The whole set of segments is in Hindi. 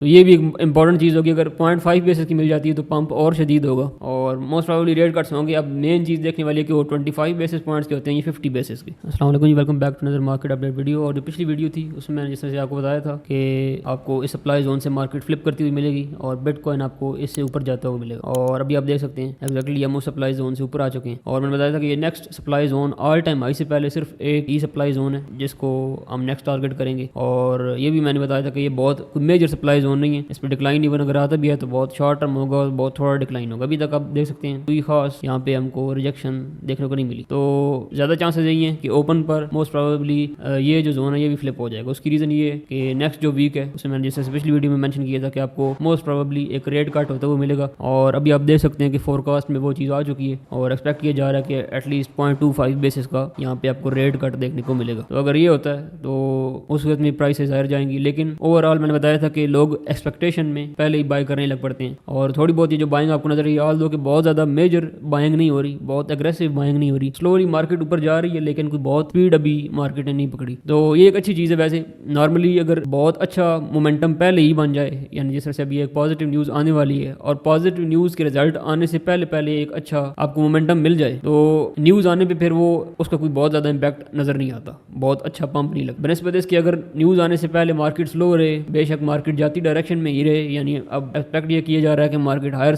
तो ये भी एक इंपॉर्टेंट चीज़ होगी। अगर 0.5 बेसिस की मिल जाती है तो पंप और शदीद होगा और मोस्ट प्रॉब्ली रेट कट्स होंगे। अब मेन चीज़ देखने वाली है कि वो 25 बेसिस पॉइंट्स के होते हैं, ये 50 बेसिस के। अस्सलाम वालेकुम जी, welcome back to another market update video. और जो पिछली वीडियो थी उसमें मैंने जिस तरह से आपको बताया था कि आपको इस सप्लाई जोन से मार्केट फ्लिप करती हुई मिलेगी और बिटकॉइन आपको इससे ऊपर जाता हुआ मिलेगा। और अभी आप देख सकते हैं एक्जैक्टली हम उस सप्लाई जोन से ऊपर आ चुके हैं। और मैंने बताया था कि ये next supply zone all time high से पहले सिर्फ एक ही सप्लाई जोन है जिसको हम नेक्स्ट टारगेट करेंगे। और ये भी मैंने बताया था कि ये बहुत मेजर सप्लाई जोन नहीं है, इस पर डिक्लाइन इवन अगर आता भी है तो बहुत शॉर्ट टर्म होगा और बहुत थोड़ा डिक्लाइन होगा। अभी तक आप देख सकते हैं कोई खास यहाँ पे हमको रिजेक्शन देखने को नहीं मिली, तो ज़्यादा चांसेस यही हैं कि ओपन पर मोस्ट प्रोबेबली ये जो जोन है ये भी फ्लिप हो जाएगा। उसकी रीज़न ये है कि नेक्स्ट जो वीक है उसमें मैंने जैसे पिछली वीडियो में मेंशन किया था कि आपको मोस्ट प्रोबेबली एक रेट कट होता हुआ मिलेगा। और अभी आप देख सकते हैं कि फोरकास्ट में वो चीज़ आ चुकी है और एक्सपेक्ट किया जा रहा है कि एटलीस्ट 0.25 बेसिस का यहाँ पे आपको रेट कट देखने को मिलेगा। तो अगर ये होता है तो उस वक्त में प्राइसेस हायर जाएंगी। लेकिन ओवरऑल मैंने बताया था कि लोग एक्सपेक्टेशन में पहले ही बाय करने लग पड़ते हैं और थोड़ी बहुत ये जो बाइंग आपको नजर आ रही है, बहुत ज़्यादा मेजर बाइंग नहीं हो रही, बहुत एग्रेसिव बाइंग नहीं हो रही, स्लोली मार्केट ऊपर जा रही है लेकिन कोई बहुत स्पीड अभी मार्केट ने नहीं पकड़ी। तो ये एक अच्छी चीज़ है। वैसे नॉर्मली अगर बहुत अच्छा मोमेंटम पहले ही बन जाए, यानी जिस तरह से अभी एक पॉजिटिव न्यूज़ आने वाली है और पॉजिटिव न्यूज़ के रिजल्ट आने से पहले पहले एक अच्छा आपको मोमेंटम मिल जाए, तो न्यूज़ आने पर फिर वो उसका कोई बहुत ज़्यादा इंपैक्ट नज़र नहीं आता, बहुत अच्छा पंप नहीं लगता। बनस्पत इसकी अगर न्यूज़ आने से पहले मार्केट स्लो रहे, बेशक मार्केट जाती डायरेक्शन में ही रहे, यानी अब एक्सपेक्ट ये किया जा रहा है कि मार्केट हायर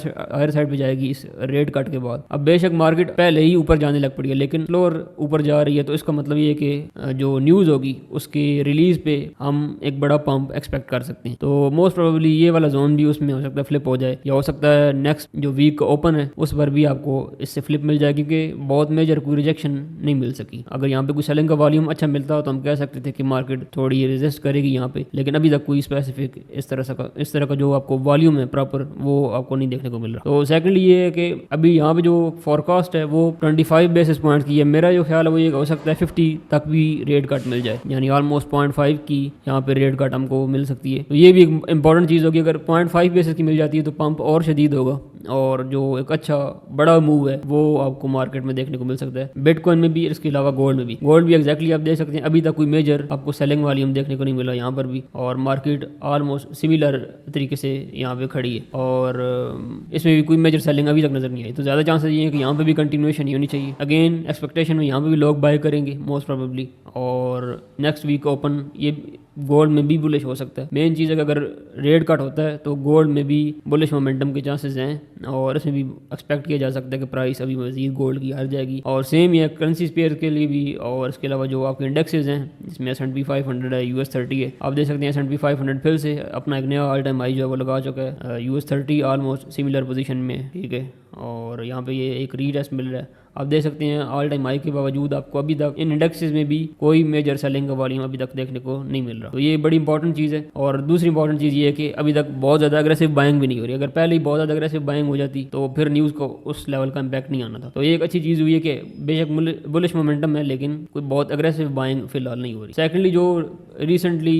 साइड पे जाएगी इस रेट कट के बाद। अब बेशक मार्केट पहले ही ऊपर जाने लग पड़ी है लेकिन स्लोअर ऊपर जा रही है, तो इसका मतलब ये है कि जो न्यूज़ होगी उसकी रिलीज पे हम एक बड़ा पंप एक्सपेक्ट कर सकते हैं। तो मोस्ट प्रोबेबली ये वाला जोन भी उसमें हो सकता है फ्लिप हो जाए, या हो सकता है नेक्स्ट जो वीक ओपन है उस पर भी आपको इससे फ्लिप मिल जाए, क्योंकि बहुत मेजर कोई रिजेक्शन नहीं मिल सकी। अगर यहाँ पे कोई सेलिंग का वॉल्यूम अच्छा मिलता हो तो हम कह सकते थे कि मार्केट थोड़ी रेजिस्ट करेगी यहाँ पे, लेकिन अभी तक कोई स्पेसिफिक इस तरह का जो आपको वॉल्यूम है प्रॉपर वो आपको नहीं देखने को मिल रहा। तो सेकंडली ये है कि अभी यहाँ पे जो फोरकास्ट है वो 25 बेसिस पॉइंट की है। मेरा जो ख्याल है वो ये हो सकता है 50 तक भी रेट कट मिल जाए, यानी ऑलमोस्ट 0.5 की यहाँ पे रेट कट हमको मिल सकती है। तो ये भी एक इंपॉर्टेंट चीज़ होगी। अगर 0.5 बेसिस की मिल जाती है तो पंप और शदीद होगा और जो एक अच्छा बड़ा मूव है वो आपको मार्केट में देखने को मिल सकता है, बिटकॉइन में भी, इसके अलावा गोल्ड में भी। गोल्ड भी एक्जैक्टली आप देख सकते हैं अभी तक कोई मेजर आपको सेलिंग वॉल्यूम देखने को नहीं मिला यहाँ पर भी, और मार्केट ऑलमोस्ट सिमिलर तरीके से यहाँ पे खड़ी है और इसमें भी कोई मेजर सेलिंग अभी तक नजर नहीं आई। तो ज़्यादा चांसेस ये है कि यहाँ पे भी कंटिन्यूएशन ही होनी चाहिए। अगेन एक्सपेक्टेशन में यहाँ पे भी लोग बाय करेंगे मोस्ट प्रोबेबली, और नेक्स्ट वीक ओपन ये गोल्ड में भी बुलिश हो सकता है। मेन चीज़ है कि अगर रेट कट होता है तो गोल्ड में भी बुलिश मोमेंटम के चांसेस हैं और इसमें भी एक्सपेक्ट किया जा सकता है कि प्राइस अभी मज़ीद गोल्ड की हार जाएगी। और सेम ये करेंसी पेयर के लिए भी, और इसके अलावा जो आपके इंडेक्सेस हैं जिसमें S&P 500 है, US 30 है, आप देख सकते हैं S&P 500 फिर से अपना एक नया ऑल टाइम हाई जो है वो लगा चुका है। US 30 ऑलमोस्ट सिमिलर पोजीशन में, ठीक है, और यहाँ पे ये एक रीटेस्ट मिल रहा है। आप देख सकते हैं ऑल टाइम हाई के बावजूद आपको अभी तक इन इंडेक्सेस में भी कोई मेजर सेलिंग का वॉल्यूम अभी तक देखने को नहीं मिल रहा। तो ये बड़ी इंपॉर्टेंट चीज़ है। और दूसरी इंपॉर्टेंट चीज़ ये है कि अभी तक बहुत ज़्यादा अग्रेसिव बाइंग भी नहीं हो रही। अगर पहले ही बहुत ज़्यादा अग्रेसिव बाइंग हो जाती तो फिर न्यूज़ को उस लेवल का इम्पैक्ट नहीं आना था। तो ये एक अच्छी चीज़ हुई है कि बेशक बुलिश मोमेंटम है लेकिन कोई बहुत अग्रेसिव बाइंग फिलहाल नहीं हो रही। सेकेंडली जो रिसेंटली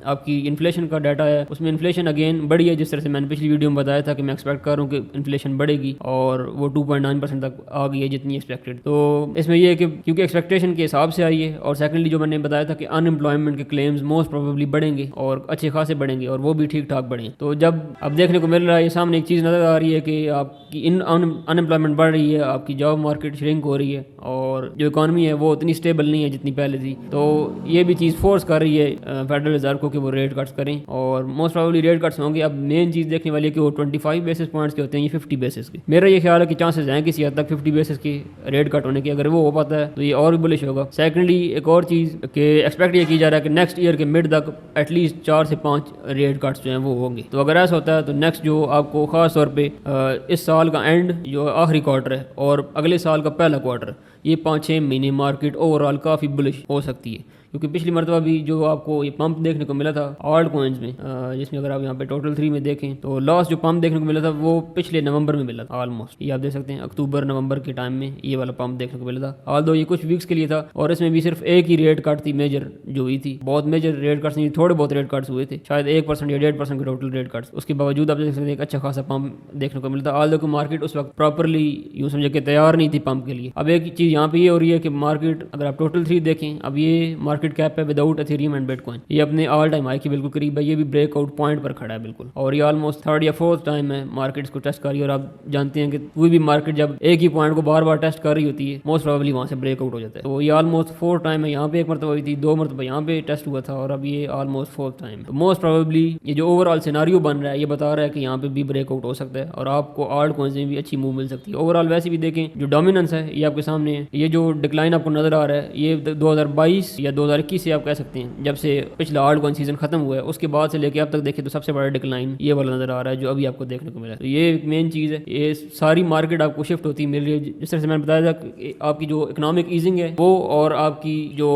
आपकी इन्फ्लेशन का डाटा है उसमें इन्फ्लेशन अगेन बढ़ी है, जिस तरह से मैंने पिछली वीडियो में बताया था कि मैं एक्सपेक्ट कर रहा हूँ कि इन्फ्लेशन बढ़ेगी और वो 2.9% तक आ गई है जितनी एक्सपेक्टेड। तो इसमें ये है कि क्योंकि एक्सपेक्टेशन के हिसाब से आई है, और सेकेंडली जो मैंने बताया था कि अनएम्प्लॉयमेंट के क्लेम्स मोस्ट प्रोबेबली बढ़ेंगे और अच्छे खासे बढ़ेंगे और वो भी ठीक ठाक बढ़े। तो जब अब देखने को मिल रहा है ये सामने एक चीज़ नज़र आ रही है कि आपकी अनएम्प्लॉयमेंट बढ़ रही है, आपकी जॉब मार्केट श्रिंक हो रही है और जो इकॉनमी है वो उतनी स्टेबल नहीं है जितनी पहले थी। तो ये भी चीज़ फोर्स कर रही है फेडरल रिजर्व को कि वो रेट कट्स करें और मोस्ट प्रोबेबली रेट कट्स होंगे। अब मेन चीज़ देखने वाली है कि वो 25 बेसिस पॉइंट्स के होते हैं, ये 50 बेसिस के। मेरा ये ख्याल है कि चांसेस हैं किसी हद तक 50 बेसिस की रेट कट होने की। अगर वो हो पाता है तो ये और भी बुलिश होगा। सेकेंडली एक और चीज़ कि एक्सपेक्ट ये की जा रहा है कि नेक्स्ट ईयर के मिड तक एटलीस्ट 4 से 5 रेट कट्स जो हैं वो होंगे। तो अगर ऐसा होता है तो नेक्स्ट जो आपको खास तौर पर इस साल का एंड जो आखिरी क्वार्टर है और अगले साल का पहला क्वार्टर, ये 5-6 महीने मार्केट ओवरऑल काफ़ी बुलिश हो सकती है। क्योंकि पिछली मरतबा भी जो आपको ये पंप देखने को मिला था ऑल्ट कॉइन्स में, जिसमें अगर आप यहाँ पे टोटल 3 में देखें तो लास्ट जो पंप देखने को मिला था वो पिछले नवंबर में मिला था ऑलमोस्ट। ये आप देख सकते हैं अक्टूबर नवंबर के टाइम में ये वाला पंप देखने को मिला था। ऑल्दो ये कुछ वीक्स के लिए था और इसमें भी सिर्फ एक ही रेट कट थी मेजर जो हुई थी। बहुत मेजर रेट कट्स नहीं, थोड़े बहुत रेट कट्स हुए थे, शायद 1% या 1.5% के टोटल रेट कट्स। उसके बावजूद आप देख सकते हैं एक अच्छा खासा पंप देखने को मिलता। ऑल्दो को मार्केट उस वक्त प्रॉपरली यूँ समझे कि तैयार नहीं थी पंप के लिए। अब एक चीज़ यहाँ पे ये हो रही है कि मार्केट, अगर आप टोटल 3 देखें, अब ये मार्केट मार्केट कैप है विदाउट एथेरियम एंड बिटकॉइन, ये अपने ऑल टाइम हाई के बिल्कुल करीब है। ये भी ब्रेकआउट पॉइंट पर खड़ा है बिल्कुल, और ये ऑलमोस्ट थर्ड या फोर्थ टाइम है मार्केट इसको टेस्ट कर रही है। और आप जानते हैं कि कोई भी मार्केट जब एक ही पॉइंट को बार बार टेस्ट कर रही होती है मोस्ट प्रोबेबली वहाँ से ब्रेकआउट हो जाता है। तो ये ऑलमोस्ट फोर्थ टाइम है, यहाँ पे एक मरतबा हुई थी, 2 मरतबा यहाँ पे टेस्ट हुआ था, और अब ये ऑलमोस्ट फोर्थ टाइम है। तो मोस्ट प्रोबेबली ये जो ओवरऑल सिनारियो बन रहा है ये बता रहा है कि यहाँ पे भी ब्रेकआउट हो सकता है और आपको आल्ट कॉइन्स में भी अच्छी मूव मिल सकती है। ओवरऑल वैसे भी देखें जो डोमिनेंस है ये आपके सामने है। ये जो डिक्लाइन आपको नजर आ रहा है ये 2022 या 2021 से आप कह सकते हैं, जब से पिछला आल्ट कॉइन सीजन खत्म हुआ है उसके बाद से लेके अब तक देखें तो सबसे बड़ा डिक्लाइन ये वाला नजर आ रहा है जो अभी आपको देखने को मिला है। तो ये एक मेन चीज़ है, ये सारी मार्केट आपको शिफ्ट होती मिल रही है। जिस तरह से मैंने बताया था आपकी जो इकोनॉमिक ईजिंग है वो और आपकी जो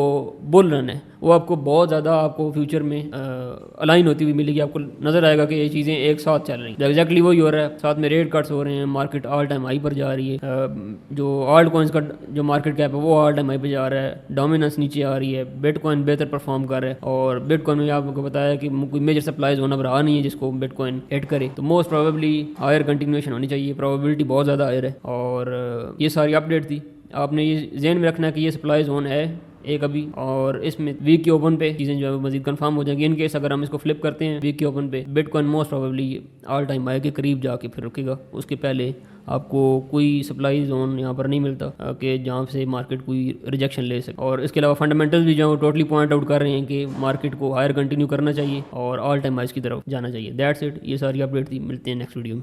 बुल रन है वो आपको बहुत ज़्यादा आपको फ्यूचर में अलाइन होती हुई मिलेगी। आपको नजर आएगा कि ये चीज़ें एक साथ चल रही हैं। एग्जैक्टली वही हो रहा है, साथ में रेट कट्स हो रहे हैं, मार्केट ऑल टाइम हाई पर जा रही है। जो आल्ट कॉइन्स का जो मार्केट कैप है वो ऑल टाइम हाई पर जा रहा है, डोमिनेंस नीचे आ रही है, बिटकॉइन बेहतर परफॉर्म कर रहा है। और बिटकॉइन में आपको बताया कि कोई मेजर सप्लाई जोन अब रहा नहीं है जिसको बिटकॉइन हिट करे, तो मोस्ट प्रोबेबली हायर कंटिन्यूएशन होनी चाहिए, प्रोबेबिलिटी बहुत ज़्यादा हायर है। और ये सारी अपडेट थी, आपने ये ज़हन में रखना है कि ये सप्लाई जोन है एक अभी, और इसमें वीक के ओपन पे चीज़ें जो है मजीद कंफर्म हो जाएंगी। इन केस अगर हम इसको फ्लिप करते हैं वीक के ओपन पे, bitcoin most probably all time high के करीब जाके फिर रुकेगा। उसके पहले आपको कोई सप्लाई जोन यहाँ पर नहीं मिलता कि जहाँ से मार्केट कोई रिजेक्शन ले सके। और इसके अलावा फंडामेंटल्स भी जो है वो टोटली पॉइंट आउट कर रहे हैं कि मार्केट को हायर कंटिन्यू करना चाहिए और ऑल टाइम हाइज की तरफ जाना चाहिए। दैट्स इट, ये सारी अपडेट थी, मिलते हैं नेक्स्ट वीडियो में।